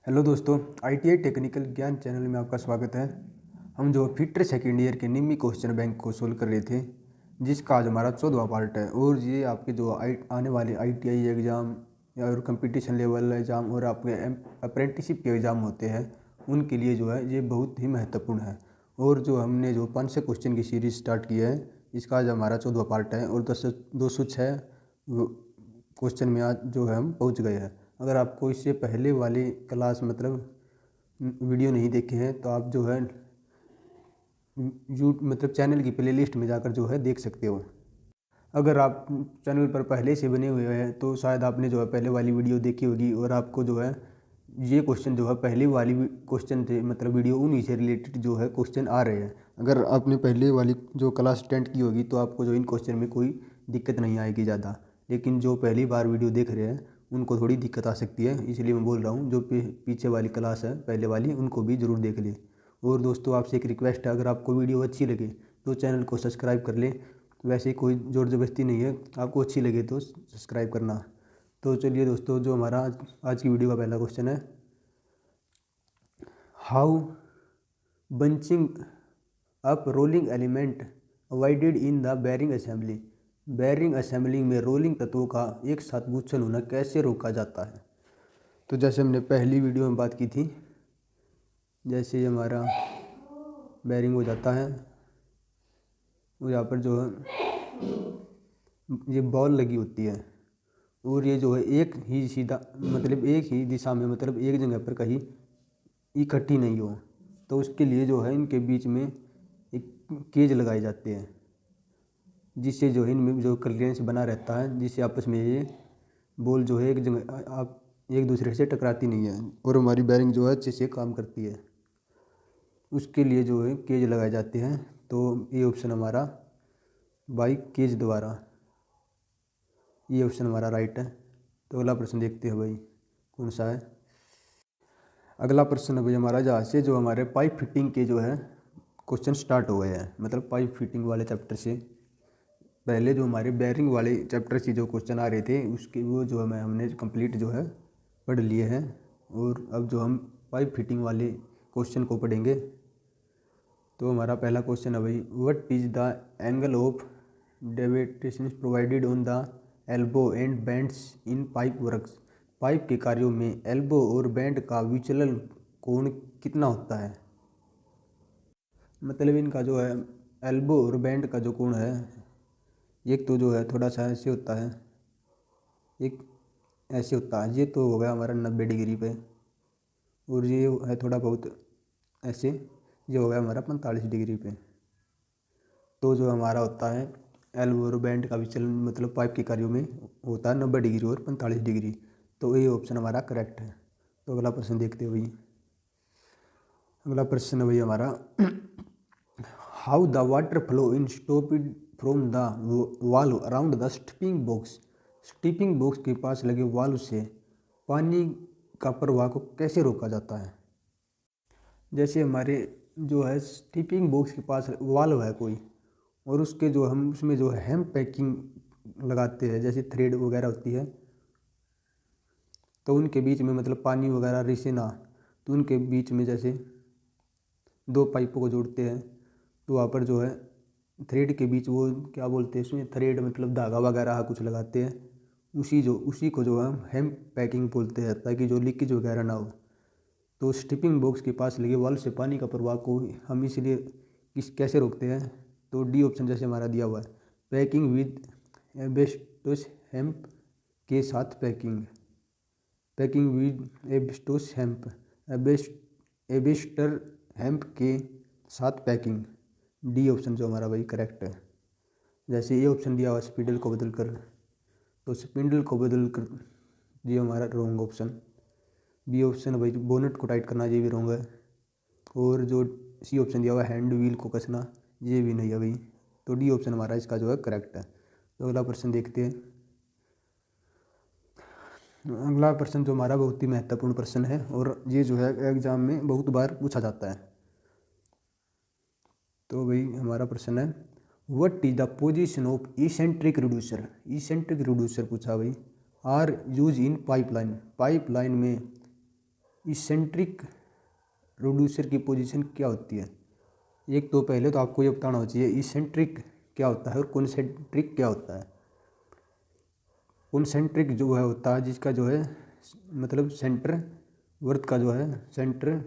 Hello दोस्तों, ITI technical ज्ञान channel में आपका स्वागत है। हम जो फिटर सेकेंड ईयर के निम्मी क्वेश्चन बैंक को सोल्व कर रहे थे, जिसका आज हमारा 14वां पार्ट है। और ये आपके जो आने वाले ITI एग्ज़ाम और कंपटीशन लेवल एग्ज़ाम और आपके अप्रेंटिसशिप के एग्ज़ाम होते हैं, उनके लिए जो है ये बहुत ही महत्वपूर्ण है। और जो हमने जो 500 क्वेश्चन की सीरीज़ स्टार्ट की है, इसका आज हमारा 14वां पार्ट है और 206 क्वेश्चन में आज जो है हम पहुँच गए हैं। अगर आपको इससे पहले वाली क्लास वीडियो नहीं देखे हैं तो आप जो है चैनल की प्लेलिस्ट में जाकर जो है देख सकते हो। अगर आप चैनल पर पहले से बने हुए हैं तो शायद आपने जो है पहले वाली वीडियो देखी होगी और आपको जो है ये क्वेश्चन जो है पहले वाली क्वेश्चन थे, वीडियो उन्हीं से रिलेटेड जो है क्वेश्चन आ रहे हैं। अगर आपने पहले वाली जो क्लास अटेंड की होगी तो आपको जो इन क्वेश्चन में कोई दिक्कत नहीं आएगी ज़्यादा, लेकिन जो पहली बार वीडियो देख रहे हैं उनको थोड़ी दिक्कत आ सकती है। इसलिए मैं बोल रहा हूँ जो पीछे वाली क्लास है पहले वाली, उनको भी ज़रूर देख लें। और दोस्तों, आपसे एक रिक्वेस्ट है, अगर आपको वीडियो अच्छी लगे तो चैनल को सब्सक्राइब कर लें। वैसे कोई ज़ोर ज़बरदस्ती नहीं है, आपको अच्छी लगे तो सब्सक्राइब करना। तो चलिए दोस्तों, जो हमारा आज की वीडियो का पहला क्वेश्चन है, how bunching up rolling element avoided in the bearing assembly. Bearing assembly में रोलिंग तत्वों का एक साथ गुच्छन होना कैसे रोका जाता है। तो जैसे हमने पहली वीडियो में बात की थी, जैसे हमारा बेयरिंग हो जाता है और यहाँ पर जो है ये बॉल लगी होती है और ये जो है एक ही सीधा एक ही दिशा में एक जगह पर कहीं इकट्ठी नहीं हो, तो उसके लिए जो है इनके बीच में एक केज लगाए जाते हैं, जिससे जो है इनमें जो क्लियरेंस बना रहता है, जिससे आपस में ये बॉल जो है एक जगह आप एक दूसरे से टकराती नहीं है और हमारी बेयरिंग जो है अच्छे से काम करती है। उसके लिए जो है केज लगाए जाते हैं। तो ये ऑप्शन हमारा बाई केज द्वारा, ये ऑप्शन हमारा राइट है। तो अगला प्रश्न देखते हैं भाई कौन सा है। अगला प्रश्न है भाई हमारा, जहाँ से जो हमारे पाइप फिटिंग के जो है क्वेश्चन स्टार्ट हो गए हैं, पाइप फिटिंग वाले चैप्टर से पहले जो हमारे बेयरिंग वाले चैप्टर से जो क्वेश्चन आ रहे थे उसके वो जो है हमने कंप्लीट जो है पढ़ लिए हैं। और अब जो हम पाइप फिटिंग वाले क्वेश्चन को पढ़ेंगे। तो हमारा पहला क्वेश्चन है भाई, what is the angle of deviation provided on the elbow and bends in pipe works. Pipe के कार्यों में एल्बो और बेंड का विचलन कोण कितना होता है। इनका जो है एल्बो और बेंड का जो कोण है, एक तो जो है थोड़ा सा ऐसे होता है, एक ऐसे होता है। ये तो हो गया हमारा 90 डिग्री पे, और ये है थोड़ा बहुत ऐसे, ये हो गया हमारा 45 डिग्री पे। तो जो हमारा होता है एल्बो और बैंड का विचलन पाइप के कार्यों में होता है 90 डिग्री और 45 डिग्री। तो ये ऑप्शन हमारा करेक्ट है। तो अगला प्रश्न देखते हैं भाई। अगला प्रश्न है भाई हमारा, how the water flow in stopped from the valve around the stuffing box. Stuffing box के पास लगे वाल्व से पानी का प्रवाह को कैसे रोका जाता है। जैसे हमारे जो है स्टिपिंग बॉक्स के पास वाल्व है कोई, और उसके जो हम उसमें जो हेम पैकिंग लगाते हैं, जैसे थ्रेड वगैरह होती है, तो उनके बीच में पानी वगैरह रिसे ना, तो उनके बीच में जैसे दो पाइपों को जोड़ते हैं, तो वहाँ पर जो है थ्रेड के बीच वो क्या बोलते हैं, उसमें थ्रेड धागा वगैरह कुछ लगाते हैं, उसी को जो हम हेम पैकिंग बोलते हैं, ताकि जो लीकेज वगैरह ना हो। तो स्टिपिंग बॉक्स के पास लगे वाल्व से पानी का प्रवाह को हम इसलिए कैसे रोकते हैं। तो डी ऑप्शन जैसे हमारा दिया हुआ है, पैकिंग विद एस्बेस्टोस हेम्प के साथ packing with asbestos hemp, asbestos hemp के साथ पैकिंग। डी ऑप्शन जो हमारा भाई करेक्ट है। जैसे ये ऑप्शन दिया हुआ स्पिंडल को बदल कर, तो स्पिंडल को बदल कर ये हमारा रॉन्ग ऑप्शन। बी ऑप्शन भाई बोनेट को टाइट करना, ये भी रॉन्ग है। और जो सी ऑप्शन दिया हुआ है हैंड व्हील को कसना, ये भी नहीं है भाई। तो डी ऑप्शन हमारा इसका जो है करेक्ट है। तो अगला प्रश्न देखते हैं। अगला प्रश्न जो हमारा बहुत ही महत्वपूर्ण प्रश्न है और ये जो है एग्जाम में बहुत बार पूछा जाता है। तो भाई हमारा प्रश्न है, what is the position of eccentric reducer. Eccentric reducer पूछा भाई, are use in pipeline. Pipeline में इसेंट्रिक रिड्यूसर की पोजीशन क्या होती है? एक तो पहले तो आपको ये बताना होना चाहिए इसेंट्रिक क्या होता है और कॉन्सेंट्रिक क्या होता है। कॉन्सेंट्रिक जो है होता है जिसका जो है मतलब सेंटर वर्थ का जो है सेंटर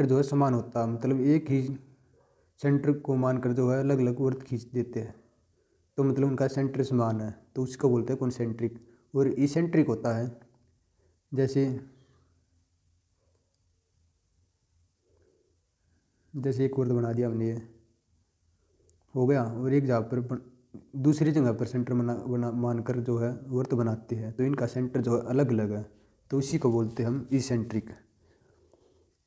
जो है समान होता है, मतलब एक ही सेंटर को मानकर जो है अलग अलग वर्थ खींच देते हैं, तो मतलब उनका सेंटर समान है, तो उसको बोलते हैं कॉन्सेंट्रिक। और इसेंट्रिक होता है जैसे एक वर्थ बना दिया हमने, ये हो गया, और एक जगह पर दूसरी जगह पर सेंटर मानकर जो है वर्त बनाते हैं, तो इनका सेंटर जो है अलग अलग है, तो इसी को बोलते हैं हम इसेंट्रिक।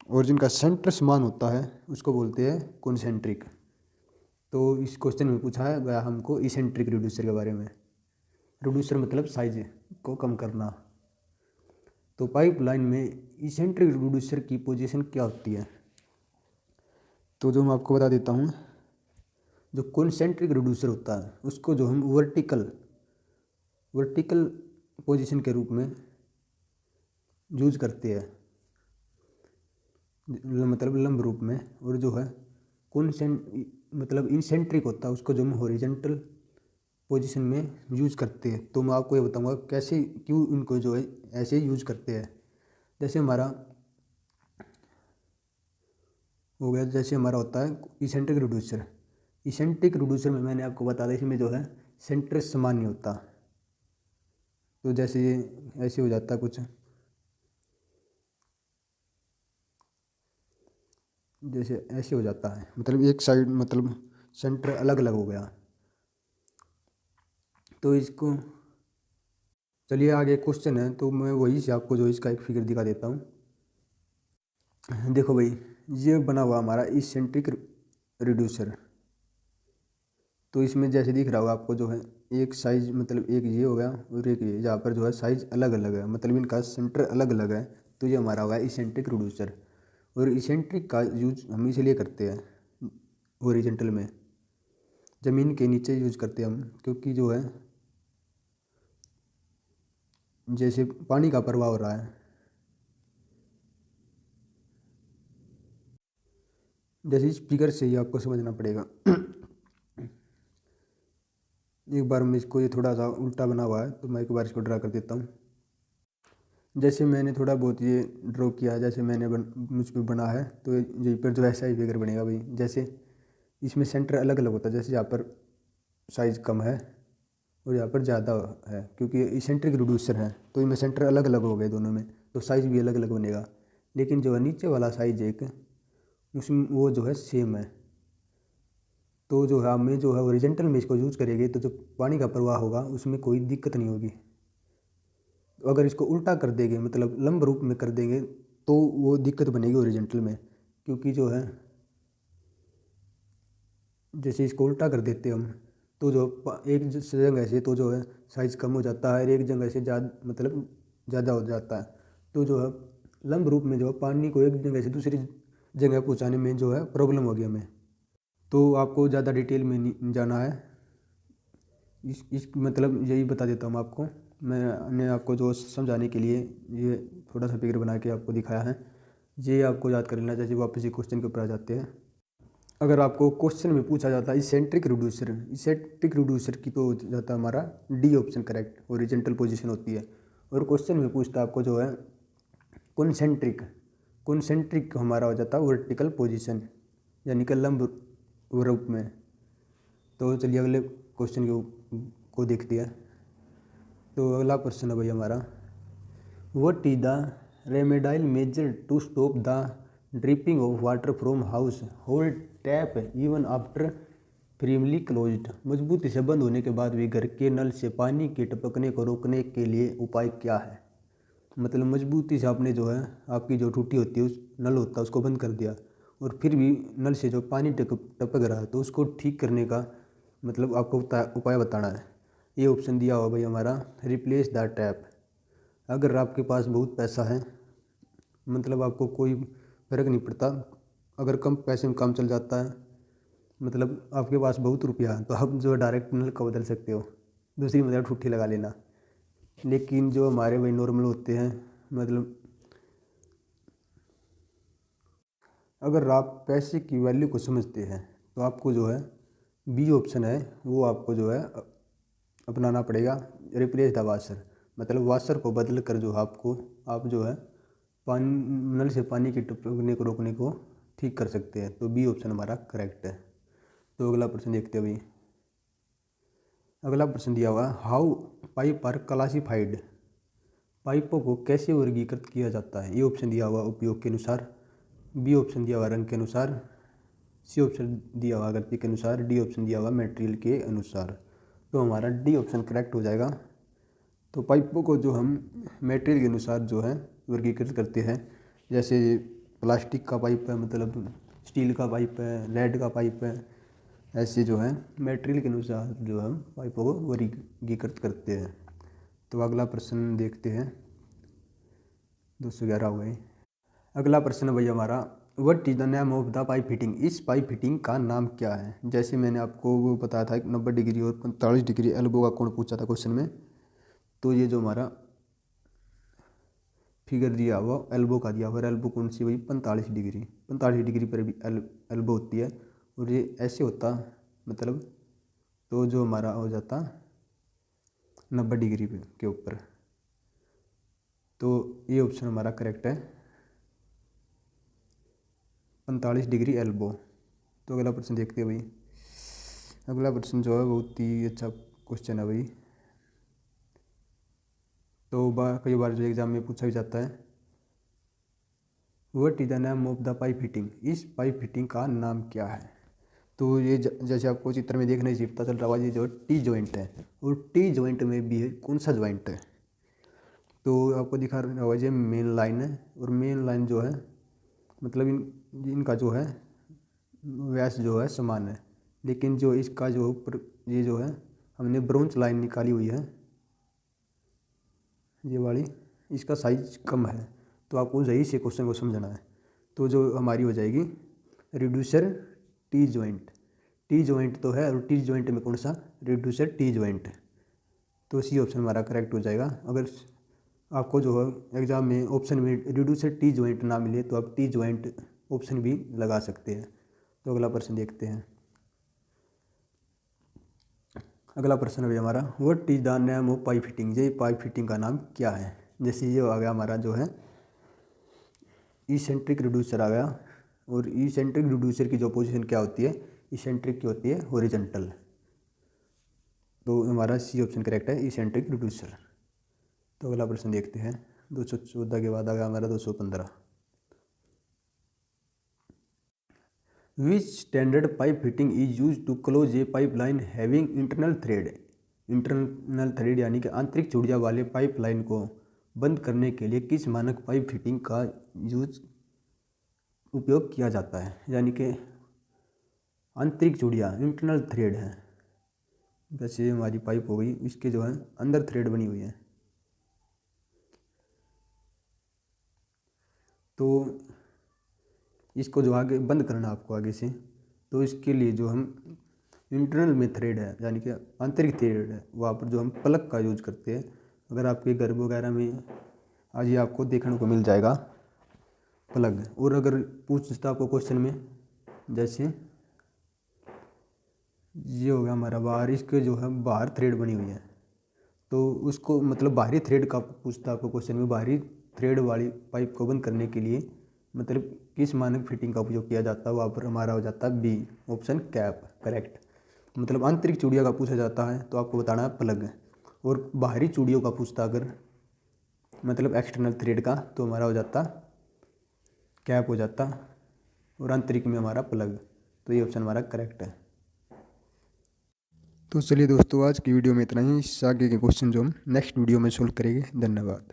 और जिनका सेंटर समान होता है उसको बोलते हैं कॉन्सेंट्रिक। तो इस क्वेश्चन में पूछा है गया हमको इसेंट्रिक रिड्यूसर के बारे में। रिड्यूसर मतलब साइज को कम करना। तो पाइपलाइन में इसेंट्रिक रिड्यूसर की पोजीशन क्या होती है? तो जो मैं आपको बता देता हूँ, जो कॉन्सेंट्रिक रिड्यूसर होता है उसको जो हम वर्टिकल पोजीशन के रूप में यूज करते हैं, मतलब लंब रूप में। और जो है मतलब इंसेंट्रिक होता है उसको जो हम हॉरिजॉन्टल पोजीशन में यूज करते हैं। तो मैं आपको ये बताऊंगा कैसे क्यों इनको जो है ऐसे यूज करते हैं। जैसे हमारा हो गया, जैसे हमारा होता है इसेंट्रिक रिड्यूसर। इसेंट्रिक रिड्यूसर में मैंने आपको बता दिया इसमें जो है सेंटर समान नहीं होता, तो जैसे ये ऐसे हो जाता है कुछ, जैसे ऐसे हो जाता है, मतलब एक साइड मतलब सेंटर अलग अलग हो गया। तो इसको चलिए आगे क्वेश्चन है, तो मैं वही से आपको जो इसका एक फिगर दिखा देता हूँ। देखो भाई, ये बना हुआ हमारा इसेंट्रिक रिड्यूसर। तो इसमें जैसे दिख रहा होगा आपको जो है एक साइज मतलब एक ये हो गया और एक ये, जहाँ पर जो है साइज अलग अलग है, मतलब इनका सेंटर अलग अलग है, तो ये हमारा होगा इसेंट्रिक रिड्यूसर। और इसेंट्रिक का यूज हम इसलिए करते हैं हॉरिजॉन्टल में, ज़मीन के नीचे यूज करते हैं हम, क्योंकि जो है जैसे पानी का प्रवाह हो रहा है, जैसे इस फिगर से ही आपको समझना पड़ेगा। एक बार मैं इसको, ये थोड़ा सा उल्टा बना हुआ है तो मैं एक बार इसको ड्रा कर देता हूँ। जैसे मैंने थोड़ा बहुत ये ड्रॉ किया है, जैसे मैंने मुझ पर बना है, तो यहीं पर जो ऐसा ही फिगर बनेगा भाई। जैसे इसमें सेंटर अलग अलग होता है, जैसे यहाँ पर साइज़ कम है और यहाँ पर ज़्यादा है, क्योंकि इसेंट्रिक रिड्यूसर है तो इनमें सेंटर अलग अलग हो गए दोनों में, तो साइज़ भी अलग अलग बनेगा। लेकिन जो है नीचे वाला साइज एक, उसमें वो जो है सेम है, तो जो है हमें जो है ओरिजेंटल में इसको यूज़ करेंगे तो जो पानी का प्रवाह होगा उसमें कोई दिक्कत नहीं होगी। तो अगर इसको उल्टा कर देंगे मतलब लंब रूप में कर देंगे तो वो दिक्कत बनेगी ओरिजेंटल में, क्योंकि जो है जैसे इसको उल्टा कर देते हम तो जो एक जगह से तो जो है साइज़ कम हो जाता है और एक जगह से ज़्यादा मतलब ज़्यादा हो जाता है। तो जो है लंब रूप में जो है पानी को एक जगह से दूसरी जगह पहुंचाने में जो है प्रॉब्लम होगी हमें। तो आपको ज़्यादा डिटेल में नहीं जाना है, इस मतलब यही बता देता हूँ आपको। मैंने आपको जो समझाने के लिए ये थोड़ा सा फिगर बना के आपको दिखाया है, ये आपको याद कर लेना। जैसे वापस ये क्वेश्चन के ऊपर आ जाते हैं। अगर आपको क्वेश्चन में पूछा जाता है इसेंट्रिक रिड्यूसर की, तो हो जाता है हमारा D option correct, horizontal position होती है। और क्वेश्चन में पूछता है आपको जो है कॉन्सेंट्रिक हमारा हो जाता है वर्टिकल पोजीशन, यानी कि लंब रूप में। तो चलिए अगले क्वेश्चन को देखते हैं। तो अगला क्वेश्चन है भाई हमारा, what is the remedial measure to stop the dripping of water from household tap even after firmly closed. मजबूती से बंद होने के बाद भी घर के नल से पानी के टपकने को रोकने के लिए उपाय क्या है? मतलब मजबूती से आपने जो है आपकी जो टूटी होती है उस नल होता है उसको बंद कर दिया और फिर भी नल से जो पानी टपक रहा है तो उसको ठीक करने का मतलब आपको उपाय बताना है। ये ऑप्शन दिया हुआ भाई हमारा, रिप्लेस द टैप। अगर आपके पास बहुत पैसा है, मतलब आपको कोई फ़र्क नहीं पड़ता, अगर कम पैसे में काम चल जाता है, मतलब आपके पास बहुत रुपया है, तो आप जो है डायरेक्ट नल का बदल सकते हो, दूसरी मतलब ठुट्ठी लगा लेना। लेकिन जो हमारे वही नॉर्मल होते हैं, मतलब अगर आप पैसे की वैल्यू को समझते हैं तो आपको जो है बी ऑप्शन है वो आपको जो है अपनाना पड़ेगा। रिप्लेस द वाशर, मतलब वाशर को बदल कर जो आप जो है पानी नल से पानी की टपकने को रोकने को ठीक कर सकते हैं। तो बी ऑप्शन हमारा करेक्ट है। तो अगला प्रश्न देखते हैं भाई। अगला प्रश्न दिया हुआ है, हाउ पाइप आर क्लासिफाइड, पाइपों को कैसे वर्गीकृत किया जाता है। ए ऑप्शन दिया हुआ उपयोग के अनुसार, बी ऑप्शन दिया हुआ रंग के अनुसार, सी ऑप्शन दिया हुआ आकृति के अनुसार, डी ऑप्शन दिया हुआ मटेरियल के अनुसार। तो हमारा डी ऑप्शन करेक्ट हो जाएगा। तो पाइपों को जो हम मटेरियल के अनुसार जो है वर्गीकृत करते हैं, जैसे प्लास्टिक का पाइप है, मतलब स्टील का पाइप है, लेड का पाइप है, ऐसे जो है मटेरियल के अनुसार जो हम पाइपों को वर्गीकृत करते हैं। तो अगला प्रश्न देखते हैं, 211 हो गए। अगला प्रश्न भैया हमारा, what is the name of the pipe fitting, इस पाइप फिटिंग का नाम क्या है। जैसे मैंने आपको वो बताया था 90 डिग्री और 45 डिग्री एल्बो का कोण पूछा था क्वेश्चन में। तो ये जो हमारा फिगर दिया हुआ एल्बो का दिया हुआ, एल्बो कौन सी भाई 45 डिग्री पर भी एल्बो होती है, और ये ऐसे होता मतलब, तो जो हमारा हो जाता 90 डिग्री के ऊपर। तो ये ऑप्शन हमारा करेक्ट है, 45 डिग्री एल्बो। तो अगला प्रश्न देखते हैं भाई। अगला प्रश्न जो है बहुत ही अच्छा क्वेश्चन है भाई। तो कई बार जो एग्जाम में पूछा भी जाता है, what is the name of the pipe fitting, इस पाइप फिटिंग का नाम क्या है। तो ये जैसे आपको चित्र में देखने से पता चल रहा है, ये जो टी जॉइंट है, और टी जॉइंट में भी है कौन सा जॉइंट है। तो आपको दिखा रहा होगा ये मेन लाइन है, और मेन लाइन जो है मतलब इनका जो है व्यास जो है समान है, लेकिन जो इसका जो ये जो है हमने ब्रोंच लाइन निकाली हुई है, ये वाली, इसका साइज कम है। तो आपको यही से क्वेश्चन को समझना है। तो जो हमारी हो जाएगी reducer T joint, T joint तो है, और टी जॉइंट में कौन सा, रिड्यूसर टी जॉइंट। तो सी ऑप्शन हमारा करेक्ट हो जाएगा। अगर आपको जो है एग्जाम में ऑप्शन में रिड्यूसर टी जॉइंट ना मिले तो आप टी जॉइंट ऑप्शन भी लगा सकते हैं। तो अगला प्रश्न देखते हैं। अगला प्रश्न है हमारा, what is the name of pipe fitting, ये पाइप फिटिंग का नाम क्या है। जैसे ये आ गया हमारा जो है इसेंट्रिक रिड्यूसर आ गया, और इसेंट्रिक रिड्यूसर की जो पोजीशन क्या होती है, इसेंट्रिक की होती है हॉरिजॉन्टल। तो हमारा सी ऑप्शन करेक्ट है, इसेंट्रिक रिड्यूसर। तो अगला प्रश्न देखते हैं, 214 के बाद आ गया हमारा 215। Which standard pipe fitting is use to close a pipe line having internal thread, internal thread यानी कि आंतरिक चूड़िया वाले पाइप लाइन को बंद करने के लिए किस मानक पाइप फिटिंग का उपयोग किया जाता है। यानी कि आंतरिक चूड़िया इंटरनल थ्रेड है, जैसे हमारी पाइप हो गई, इसके जो है अंदर थ्रेड बनी हुई है। तो इसको जो आगे बंद करना आपको आगे से, तो इसके लिए जो हम इंटरनल में थ्रेड है यानी कि आंतरिक थ्रेड है, वहाँ पर जो हम प्लग का यूज करते हैं। अगर आपके घर वगैरह में आज ये आपको देखने को मिल जाएगा प्लग। और अगर पूछता आपको क्वेश्चन में, जैसे ये हो गया हमारा बाहर, इसके जो है बाहर थ्रेड बनी हुई है, तो उसको मतलब बाहरी थ्रेड का पूछता आपको क्वेश्चन में, बाहरी थ्रेड वाली पाइप को बंद करने के लिए मतलब किस मानक फिटिंग का उपयोग किया जाता है, वहाँ पर हमारा हो जाता है बी ऑप्शन कैप करेक्ट। मतलब आंतरिक चूड़िया का पूछा जाता है तो आपको बताना है प्लग, और बाहरी चूड़ियों का पूछता अगर मतलब एक्सटर्नल थ्रेड का, तो हमारा हो जाता कैप हो जाता, और आंतरिक में हमारा प्लग। तो ये ऑप्शन हमारा करेक्ट है। तो चलिए दोस्तों, आज की वीडियो में इतना ही। इससे आगे के क्वेश्चन जो हम नेक्स्ट वीडियो में सोल्व करेंगे। धन्यवाद।